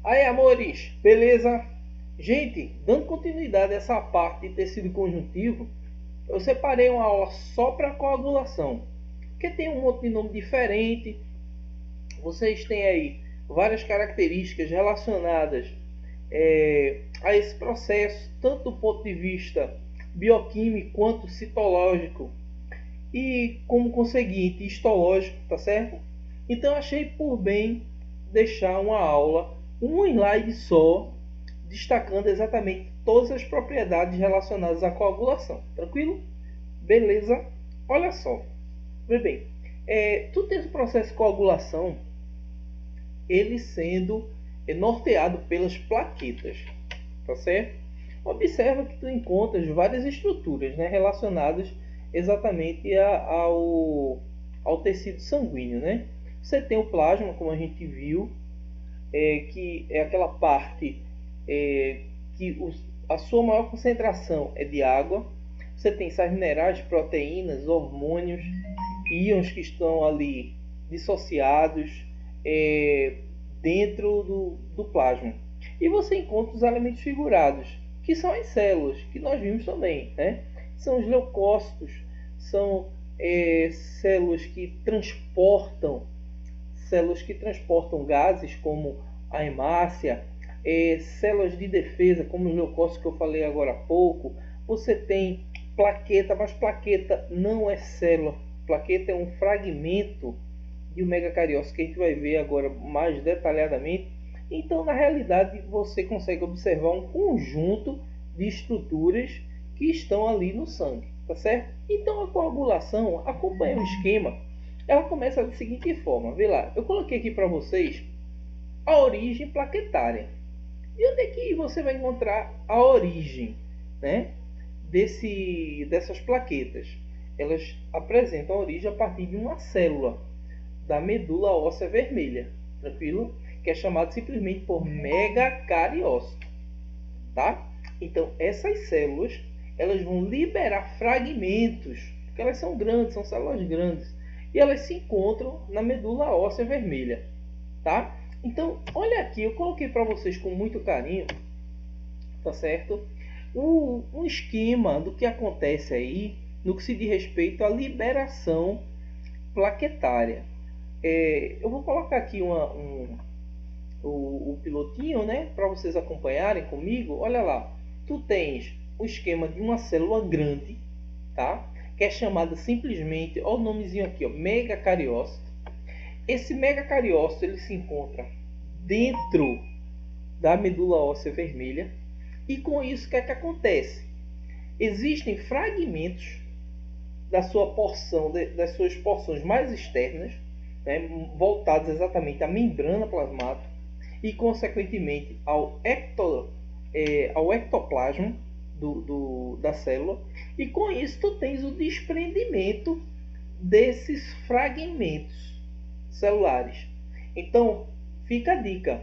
Aí, amores, beleza? Gente, dando continuidade a essa parte de tecido conjuntivo, eu separei uma aula só para coagulação, porque tem um monte de nome diferente. Vocês têm aí várias características relacionadas a esse processo, tanto do ponto de vista bioquímico quanto citológico e, como conseguinte, histológico, tá certo? Então achei por bem deixar uma aula, um slide só, destacando exatamente todas as propriedades relacionadas à coagulação. Tranquilo? Beleza? Olha só. Vê bem, tu tens o processo de coagulação, ele sendo norteado pelas plaquetas, tá certo? Observa que tu encontras várias estruturas, né, relacionadas exatamente ao tecido sanguíneo, né? Você tem o plasma, como a gente viu, que é aquela parte que a sua maior concentração é de água. Você tem sais minerais, proteínas, hormônios, íons que estão ali dissociados dentro do plasma. E você encontra os elementos figurados, que são as células, que nós vimos também, né? São os leucócitos, são células que transportam gases, como a hemácia, células de defesa, como os leucócitos que eu falei agora há pouco. Você tem plaqueta, mas plaqueta não é célula. Plaqueta é um fragmento de um megacariócito que a gente vai ver agora mais detalhadamente. Então, na realidade, você consegue observar um conjunto de estruturas que estão ali no sangue, tá certo? Então, a coagulação acompanha o esquema. Ela começa da seguinte forma, vê lá, eu coloquei aqui para vocês a origem plaquetária. E onde é que você vai encontrar a origem, né, dessas plaquetas? Elas apresentam a origem a partir de uma célula da medula óssea vermelha, tranquilo? Que é chamado simplesmente por megacariócito, tá? Então essas células, elas vão liberar fragmentos, porque elas são grandes, são células grandes, e elas se encontram na medula óssea vermelha, tá? Então olha aqui, eu coloquei para vocês com muito carinho, tá certo? Um esquema do que acontece aí no que se diz respeito à liberação plaquetária. Eu vou colocar aqui o pilotinho, né, para vocês acompanharem comigo. Olha lá, tu tens o esquema de uma célula grande, tá? Que é chamada simplesmente, olha o nomezinho aqui, ó, megacariócito. Esse megacariócito, ele se encontra dentro da medula óssea vermelha. E com isso, o que é que acontece? Existem fragmentos da sua porção, das suas porções mais externas, né, voltados exatamente à membrana plasmática e, consequentemente, ao ectoplasma da célula. E com isso, tu tens o desprendimento desses fragmentos celulares. Então, fica a dica: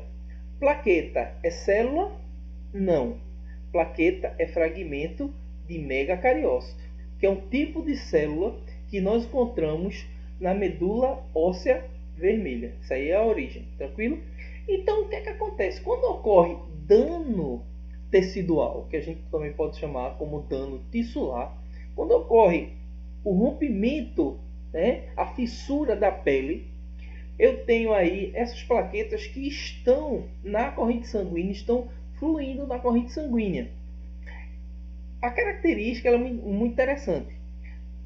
plaqueta é célula? Não. Plaqueta é fragmento de megacariócito, que é um tipo de célula que nós encontramos na medula óssea vermelha. Isso aí é a origem, tranquilo? Então, o que é que acontece? Quando ocorre dano tecidual, que a gente também pode chamar como dano tissular, quando ocorre o rompimento, né, a fissura da pele, eu tenho aí essas plaquetas que estão na corrente sanguínea, estão fluindo na corrente sanguínea. A característica é muito interessante,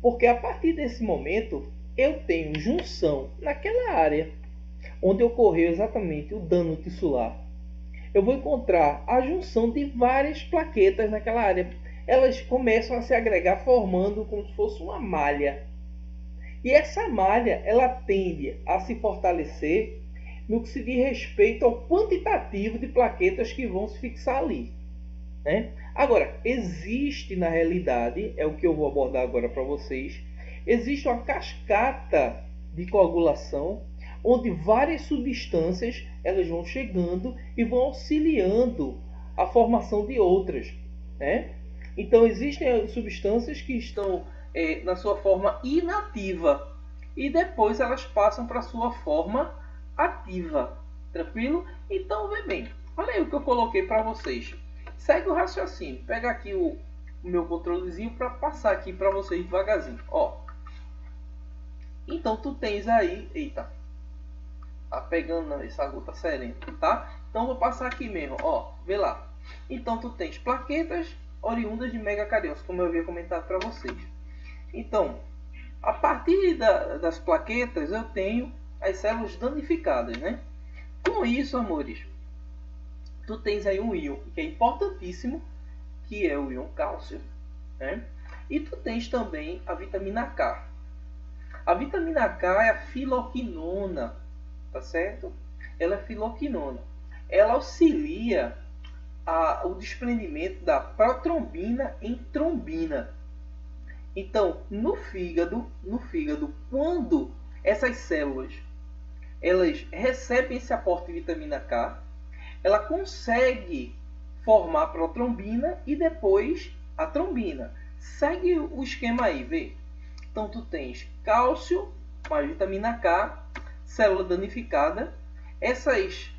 porque a partir desse momento eu tenho junção naquela área onde ocorreu exatamente o dano tissular. Eu vou encontrar a junção de várias plaquetas naquela área. Elas começam a se agregar, formando como se fosse uma malha. E essa malha, ela tende a se fortalecer no que se diz respeito ao quantitativo de plaquetas que vão se fixar ali, né? Agora, existe na realidade, é o que eu vou abordar agora para vocês, existe uma cascata de coagulação, onde várias substâncias elas vão chegando e vão auxiliando a formação de outras, né? Então existem substâncias que estão na sua forma inativa e depois elas passam para a sua forma ativa, tranquilo? Então vê bem, Olha aí o que eu coloquei para vocês. Segue o raciocínio. Pega aqui o meu controlezinho para passar aqui para vocês devagarzinho. Ó. Então tu tens aí, eita, tá pegando essa gota serena, tá? Então vou passar aqui mesmo, ó, vê lá. Então tu tens plaquetas oriundas de megacariose, como eu havia comentado para vocês. Então, a partir das plaquetas eu tenho as células danificadas, né? Com isso, amores, tu tens aí um íon que é importantíssimo, que é o íon cálcio, né? E tu tens também a vitamina K. A vitamina K é a filoquinona, tá certo? Ela é filoquinona. Ela auxilia o desprendimento da protrombina em trombina. Então, no fígado, quando essas células elas recebem esse aporte de vitamina K, ela consegue formar a protrombina e depois a trombina. Segue o esquema aí, vê. Então tu tens cálcio mais vitamina K, célula danificada. Essas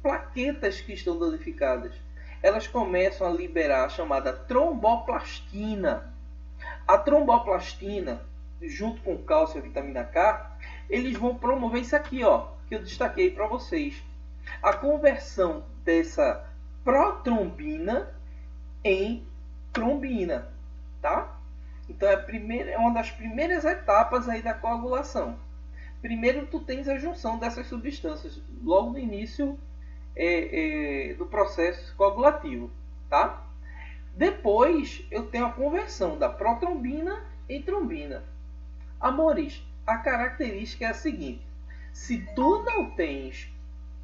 plaquetas que estão danificadas, elas começam a liberar a chamada tromboplastina. A tromboplastina, junto com o cálcio e a vitamina K, eles vão promover isso aqui, ó, que eu destaquei para vocês. A conversão dessa protrombina em trombina, tá? Então é uma das primeiras etapas aí da coagulação. Primeiro tu tens a junção dessas substâncias logo no início do processo coagulativo, tá? Depois eu tenho a conversão da protrombina em trombina. Amores, a característica é a seguinte: se tu não tens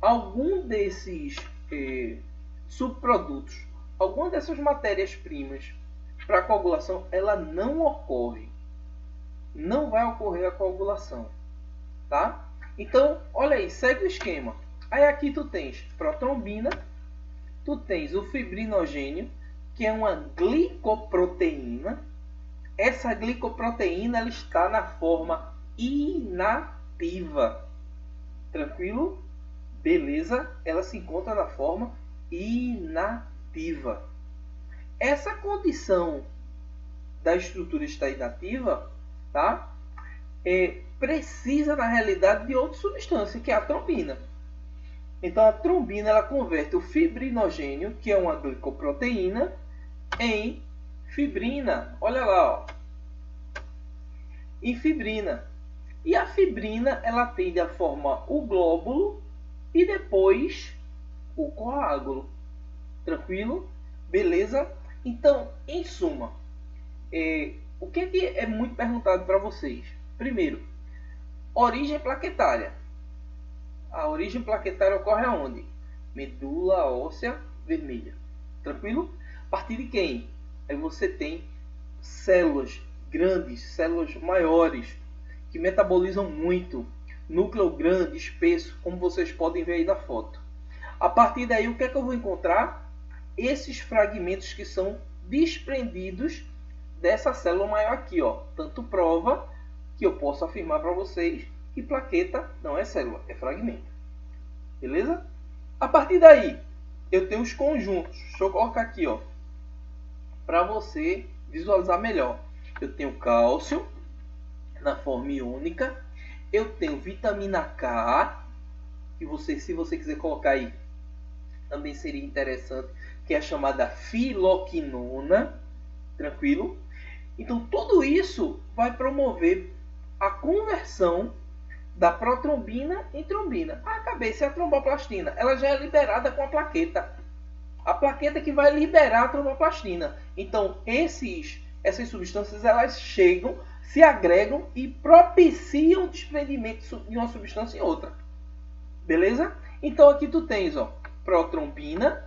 algum desses subprodutos, alguma dessas matérias-primas para coagulação, ela não ocorre. Não vai ocorrer a coagulação, tá? Então, olha aí, segue o esquema. Aí aqui tu tens protrombina, tu tens o fibrinogênio, que é uma glicoproteína. Essa glicoproteína ela está na forma inativa. Tranquilo? Beleza? Ela se encontra na forma inativa. Essa condição da estrutura estar inativa, tá? Precisa, na realidade, de outra substância, que é a trombina. Então, a trombina ela converte o fibrinogênio, que é uma glicoproteína, em fibrina. Olha lá, ó. Em fibrina. E a fibrina ela tende a formar o glóbulo e depois o coágulo. Tranquilo? Beleza? Então, em suma, o que é muito perguntado para vocês? Primeiro, origem plaquetária. A origem plaquetária ocorre aonde? Medula óssea vermelha. Tranquilo? A partir de quem? Aí você tem células grandes, células maiores, que metabolizam muito. Núcleo grande, espesso, como vocês podem ver aí na foto. A partir daí, o que é que eu vou encontrar? Esses fragmentos que são desprendidos dessa célula maior aqui, ó. Tanto prova que eu posso afirmar para vocês que plaqueta não é célula, é fragmento. Beleza? A partir daí, eu tenho os conjuntos. Deixa eu colocar aqui, ó, para você visualizar melhor. Eu tenho cálcio na forma iônica. Eu tenho vitamina K, que se você quiser colocar aí, também seria interessante, que é a chamada filoquinona. Tranquilo? Então, tudo isso vai promover a conversão da protrombina em trombina. A cabeça é a tromboplastina. Ela já é liberada com a plaqueta. A plaqueta que vai liberar a tromboplastina. Então, essas substâncias elas chegam, se agregam e propiciam o desprendimento de uma substância em outra. Beleza? Então, aqui tu tens, ó, protrombina,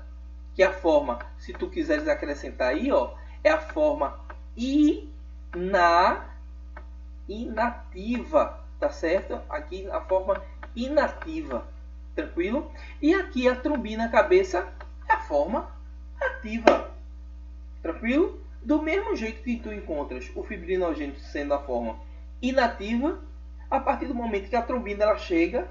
que é a forma, se tu quiseres acrescentar aí, ó, é a forma inativa, tá certo? Aqui a forma inativa, tranquilo? E aqui a trombina cabeça é a forma ativa, tranquilo? Do mesmo jeito que tu encontras o fibrinogênio sendo a forma inativa, a partir do momento que a trombina ela chega,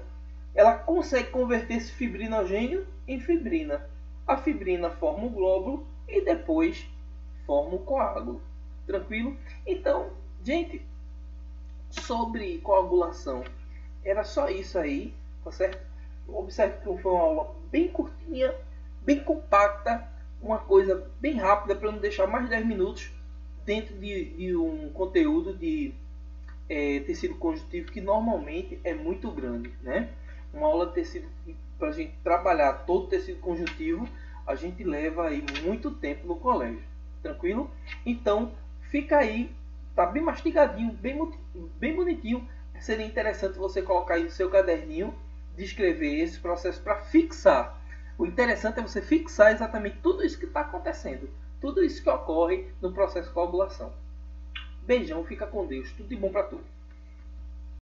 ela consegue converter esse fibrinogênio em fibrina. A fibrina forma o glóbulo e depois forma o coágulo. Tranquilo? Então, gente, sobre coagulação, era só isso aí, tá certo? Observe que foi uma aula bem curtinha, bem compacta, uma coisa bem rápida para não deixar mais de 10 minutos dentro de um conteúdo de tecido conjuntivo que normalmente é muito grande, né? Uma aula de tecido, para a gente trabalhar todo o tecido conjuntivo, a gente leva aí muito tempo no colégio, tranquilo? Então fica aí, tá bem mastigadinho, bem bonitinho. Seria interessante você colocar aí no seu caderninho, descrever esse processo para fixar. O interessante é você fixar exatamente tudo isso que está acontecendo, tudo isso que ocorre no processo de coagulação. Beijão, fica com Deus, tudo de bom para tu.